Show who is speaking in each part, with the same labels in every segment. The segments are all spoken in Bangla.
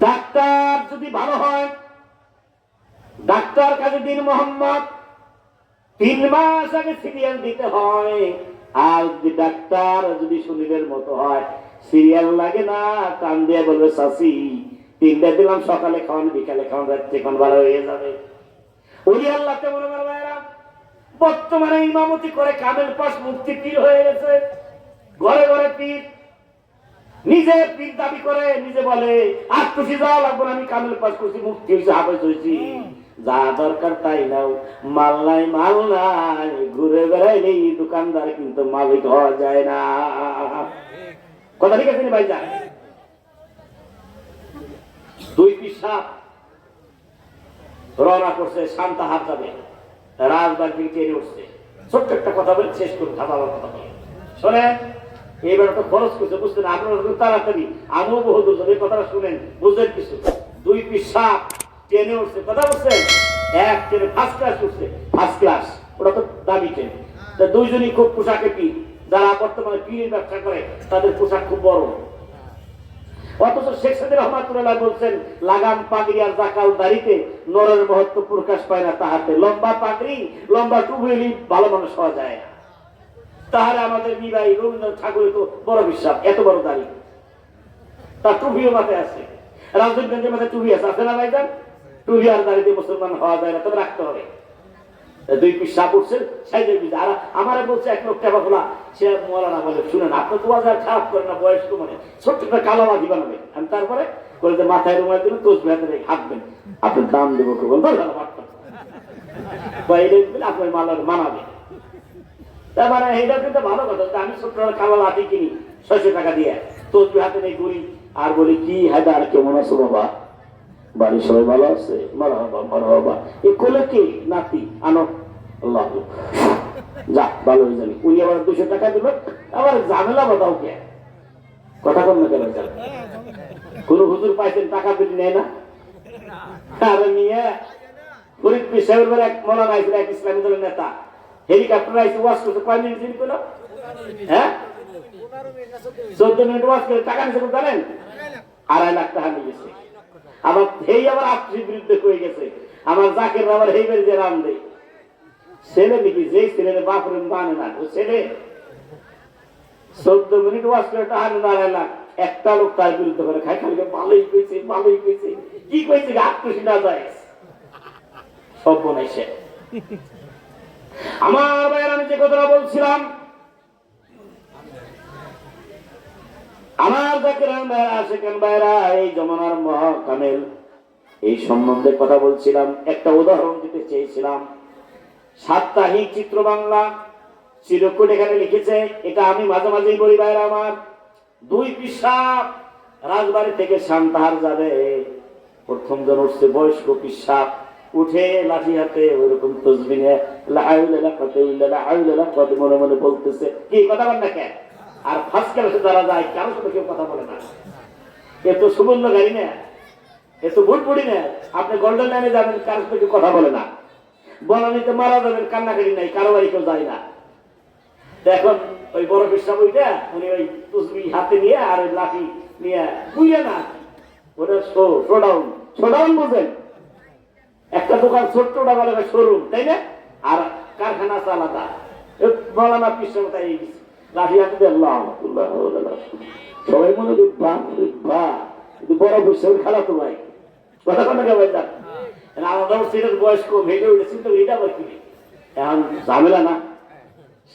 Speaker 1: ডাক্তার যদি ভালো হয়, ডাক্তার কাজী দিন মোহাম্মদ 3 মাস আগে সিরিয়াল দিতে হয়। আর যদি ডাক্তার যদি সুনীলের মতো হয়, সিরিয়াল লাগে না, কান দিয়ে বলবে চাচি 3টা দিলাম, সকালে খাওয়ান, বিকালে খাওয়ান, রাত্রে খাওয়ান, ভালো হয়ে যাবে। ওলি আল্লাহ তেমন ভাইরা বর্তমানে ইমামতি করে কামেল পাশ মুফতি পীর হয়ে গেছে। ঘরে ঘরে পীর, নিজে পীর দাবি করে, নিজে বলে আর খুশি যাওয়া লাগবে না, আমি কামেল পাশ করছি, মুফতি হয়েছি, হাফেজ হয়েছি, যা দরকার তাই নাও, মাল নাই মাল নাই, ঘুরে বেড়াইলেই দোকানদার কিন্তু মালিক হওয়া যায় না। কথা ঠিক আছে ভাই? যান 2 পিসাব রওনা করছে, শান্তাহার যাবে, রাজবাড়ি থেকে ট্রেনে উঠছে। ছোট্ট একটা কথা বলে শেষ করুন, কথা শোনেন। এবার তো খরচ করছে, বুঝতেন আপনারা তাড়াতাড়ি, আমিও বহু দূর এই কথাটা শুনেন, বুঝলেন কিছু। 2 পিসাব ট্রেনে উঠছে, কথা বলছেন, এক ট্রেনে ফার্স্ট ক্লাস উঠছে, ফার্স্ট ক্লাস, ওটা তো দামি ট্রেন। দুইজনই খুব পোশাকে পীর, যারা বর্তমানে পীরের ব্যবসা করে তাদের পোশাক খুব বড়। অথচ শেখ সাদির রহমাতুল্লাহ বলছেন, লাগাম পাগড়ি আর জাকাল দাড়িতে নরের মহত্ব প্রকাশ পায় না তাহাতে। লম্বা পাগড়ি লম্বা টুপি ভালো মানুষ হওয়া যায় না। তাহলে আমাদের নিবাই রবীন্দ্রনাথ ঠাকুরের তো বড় বিশ্বাস, এত বড় দাড়ি, তার টুপিও মাথায় আছে, রাজনীতির মাথায় টুপি আছে না ভাইজান? টুপি আর দাড়িতে মুসলমান হওয়া যায় না, তবে রাখতে হবে। 2 পিসাব উঠছে সাইজের বিধা। আর আমার বলছে এক লোক টেপা খোলা, সে মৌলানা বলে, শুনেন আপনি তো বাজার খারাপ করেন না, বয়স্ক মানে ছোট্ট একটা কালো মাঝি বানাবে। আমি তারপরে বলে যে মাথায় রুমাল দিবেন, তসবিহ হাতে হাঁটবেন, আপনার দাম দেবো কেবল আপনার মালার মানাবে। তার মানে এইটা কিন্তু ভালো কথা। আমি ছোট্ট কালো লাঠি কিনি 600 টাকা দিয়ে, তসবিহ হাতে নেই ঘুরি, আর বলি কি হায়দার কেমন আছো বাবা, বাড়ির সবাই ভালো আছে, মারহাবা মারহাবা। এ কোলে কি নাতি আনো, আল্লাহ যা ভালো হয়ে যাবে। উনি আবার 200 টাকা দিল, আবার ঝামেলা বাদাও কে, কথা কম না কেন? কোন হুজুর পাইছেন টাকা দিলে নেয় না? আরে নিয়ে ফরিদপুর সাহেবের এক মৌলানা আইছিল, এক ইসলামী দলের নেতা, হেলিকপ্টার আইসে ওয়াজ করতে, কয় মিনিট দিন করলো? হ্যাঁ 14 মিনিট ওয়াজ করে টাকা নিয়েছে জানেন? 2.5 লাখ টাকা নিয়ে গেছে। আবার হেই আবার আপনার বিরুদ্ধে কয়ে গেছে, আমার জাকের আবার হেই বের যে রাম দেয় ছেলে নাকি, যে ছেলে বাপরে মানে না, ও ছেলে 14 মিনিট ওয়াজ করে টাকা 2.5 লাখ। একটা লোক তার বিরুদ্ধে করে খাই খালি ভালোই কইছে, ভালোই কইছে, কি কইছে আত্মসী না যায় সব বনাইছে। আমার ভাইয়ের আমি যে কথাটা বলছিলাম, আমার জাকিরান ভাইরা, আশিকান ভাইরা, এই জমানার মহাকামেল এই সম্বন্ধে কথা বলছিলাম। একটা উদাহরণ দিতে চেয়েছিলাম। সাপ্তাহিক চিত্র বাংলা চিরকুট এখানে লিখেছে, এটা আমি মাঝে মাঝেই বলি ভাইরা আমার, 2 পিসাব রাজবাড়ি থেকে শান্তাহার যাবে, প্রথম জন উঠছে বয়স্ক পিসাব, উঠে লাঠি হাতে ওইরকম তসবিহ নিয়ে মনে মনে বলতেছে, কি কথা বল না কেন? আর ফার্স্ট ক্লাসে যারা যায় কারোর সাথে কেউ কথা বলে না। এ তো সুবর্ণ গাড়ি না, এ তো ভুট পড়ি না, আপনি গোল্ডেন লাইনে যাবেন, কারোর সাথে কথা বলে না, বনানিতে মারা যাবেন, কান্নাকাটি নাই, কারো বাড়ি কেউ যায় না। এখন ওই বড় পিসাব ওইটা উনি ওই তসবিহ হাতে নিয়ে আর ওই লাঠি নিয়ে বুঝে না, ওটা শোডাউন বোঝেন, একটা দোকান ছোট্টটা বলে শোরুম, তাই না? আর কারখানা আছে আলাদা। মৌলানা পিসাব তাই লাঠি হাতে দেয়, সবাই মনে করি বড় পিসাব খেলা তো ভাই, কথা কথা ভাই যান। আমাদের সেটার বয়স কম, হেঁটে উঠেছি তো, এটা আবার কি এখন ঝামেলা না?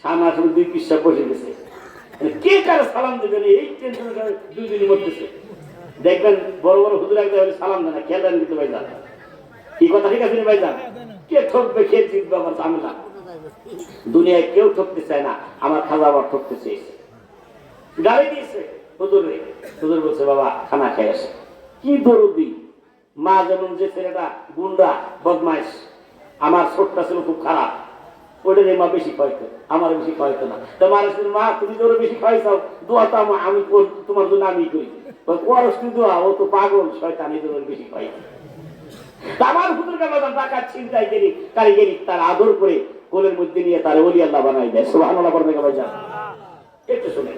Speaker 1: সামনে আসলে 2 পিসাব বসে গেছে, কে কারো সালাম দেবেন এই টেনশন 2 দিনই মরতেছে। দেখবেন বড় বড় হুজুর একটা সালাম দেয় না, খেয়াল দিতে ভাই যান, কি কথা ঠিক আছে ভাই যান? কে ঠকবে, কে জিতবে, আমার ঝামেলা। দুনিয়ায় কেউ ঠকতে চায় না, আমার খাজা আবার ঠকতে চেয়েছে, গাড়ি দিয়েছে হুজুরে। হুজুর বলছে বাবা খানা খেয়ে আসে। কি দরদি মা, যেমন যে ছেলেটা গুন্ডা বদমাইশ, আমার ছোটটা ছিল খুব খারাপ, ওইটা মা বেশি খাওয়াইতো, আমার বেশি খাওয়াইতো না। তো মা তুমি তোর বেশি খাওয়াইছাও, দোয়া তো আমি তোমার জন্য আমি করি, করস তুই দোয়া, ও তো পাগল শয়তান, এই জন্য বেশি খাওয়াইতো। আমার হুজুরকে বাবা টাকা চিন্তায় গেলি কারিগরি, তার আদর করে কোলের মধ্যে নিয়ে তার ওলি আল্লাহ বানাই দেয়। সুবহানাল্লাহ পড়বে ভাই যান, একটু শুনে।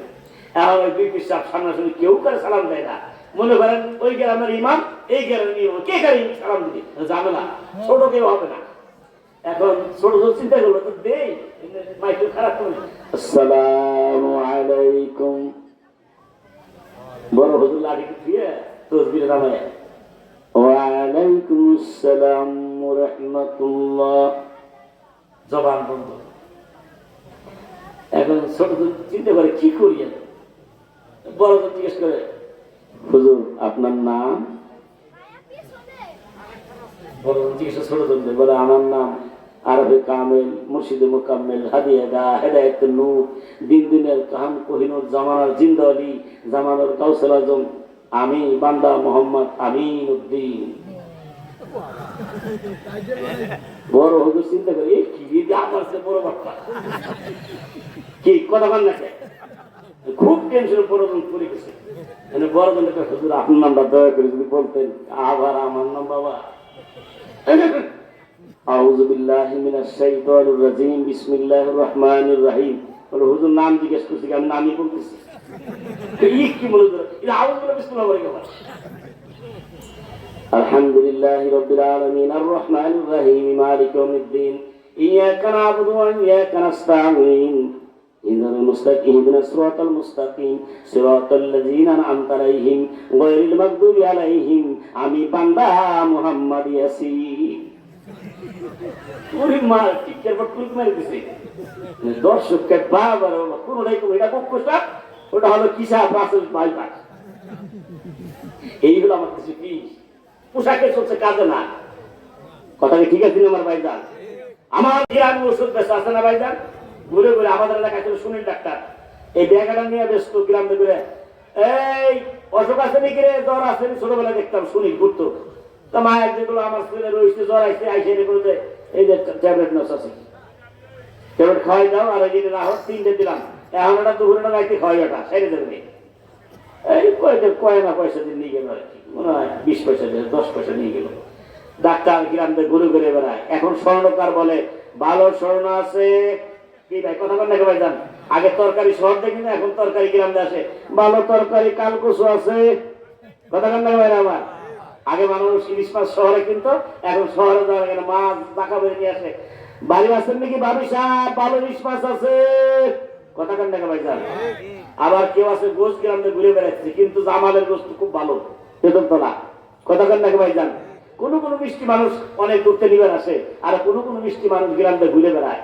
Speaker 1: এখন ওই 2 পিসাব সামনাসামনি কেউ কারে সালাম দেয় না, মনে করেন ওই গ্রামের ইমাম এই গ্রামের ইমাম কে গাড়ি সালাম দিবে ঝামেলা, ছোট কেউ হবে না। এখন ছোট ছোট চিন্তা করলো তো দেই মাইকেল খারাপ করে। আসসালামু আলাইকুম, বড় হুজুর লাঠি দিয়ে তসবির নামায় ওয়ালাইকুম আসসালাম ওয়া রাহমাতুল্লাহ, জবান বন্ধ। এখন ছোট ছোট চিন্তা করে কি করি, বড় জিজ্ঞেস করে হুজুর আপনার নাম? বড় জিজ্ঞেস ছোট বলে আমার নাম আরবে কামেল, মুর্শিদে মুকাম্মেল, হাদিয়া গা, হেদায়েত নূর, দিন দিনের কাহান কোহিনুর, জামানার জিন্দালি, জামানার কাউসাল আজম, আমি বান্দা মোহাম্মদ আমিন উদ্দিন। বড় হুজুর চিন্তা করে কি আমার বড় বাপ্পা কি কথা বল না, খুব টেনশন বড়জন পড়ে গেছে। বড়জন হুজুর আপনার নামটা দয়া করে যদি বলতেন। আবার আমার নাম বাবা আউযু বিল্লাহি মিনাশ শাইতানির রাজিম, বিসমিল্লাহির রহমানির রহিম। বলে হুজুর নাম জিজ্ঞেস করছি, আমি নামই বলতেছি। কি বলে এটা আউযু বিল্লাহি বিসমিল্লাহ বলে গেল। আলহামদুলিল্লাহি রাব্বিল আলামিন আর রহমানির রহিম মালিক ইয়াউমিদ্দিন ইয়াকা না'বুদু ওয়া ইয়াকা নাস্তাঈন ইহদিনাল মুস্তাকিম ইহদিনাস সিরাতাল মুস্তাকিম সিরাতাল লাযিনা আন'আমতা আলাইহিম গায়রিল মাগদুবি আলাইহিম। আমি বান্দা মুহাম্মদ ইয়াসিন। ওরে মা টিকের পর কুল মেরে দিছে দর্শককে বাবা কোনটাই কই এটা খুব কষ্ট, ওটা হলো কিসা বাসের বাইপাস। এইগুলো আমার কাছে কি পোশাকে চলছে, কাজে না। কথা কি ঠিক আছে আমার ভাইজান? আমার গ্রামে ওষুধ বেচা আছে না ভাইজান? ঘুরে ঘুরে আমাদের এলাকায় ছিল সুনীল ডাক্তার, এই ব্যাগটা নিয়ে ব্যস্ত গ্রামে ঘুরে। এই অসুখ আছে নাকি রে, জ্বর আছে? ছোটবেলায় দেখতাম সুনীল ঘুরতো। তা মায়ের যেগুলো আমার ছেলে রয়েছে জ্বর আইসে আইসে বলতে এই যে ট্যাবলেট নস আছে, ট্যাবলেট খাওয়াই দাও। আর এই যে রাহত 3টে দিলাম, এখন ওটা দুপুরে রাইতে খাওয়াই, ওটা সেরে দেবে। এই কয় না পয়সা দিয়ে নিয়ে গেল আর কি, মনে হয় 20 পয়সা দিয়ে 10 পয়সা নিয়ে গেল। ডাক্তার গ্রামে ঘুরে ঘুরে বেড়ায়। এখন স্বর্ণকার বলে ভালো স্বর্ণ আছে কি ভাই, কথা বল নাকি ভাই? যান আগে তরকারি শহর দেখি না, এখন তরকারি গ্রামে আসে। ভালো তরকারি কালকুশো আছে, কথা বল নাকি ভাই? আমার আগে মানুষ ইলিশ মাছ শহরে, কিন্তু এখন শহরে যাওয়া গেলে মাছ টাকা বেড়ে নিয়ে আসে। বাড়ি আছেন নাকি বাবু সাহেব, ভালো ইলিশ মাছ আছে, কথা বল নাকি ভাই? যান আবার কেউ আছে গোস গ্রামে ঘুরে বেড়াচ্ছে, কিন্তু জামালের গোস খুব ভালো, বেতন তোলা, কথা বল নাকি ভাই? যান কোন কোন মিষ্টি মানুষ অনেক দূরতে নিবার আসে, আর কোন কোন মিষ্টি মানুষ গ্রামে ঘুরে বেড়ায়।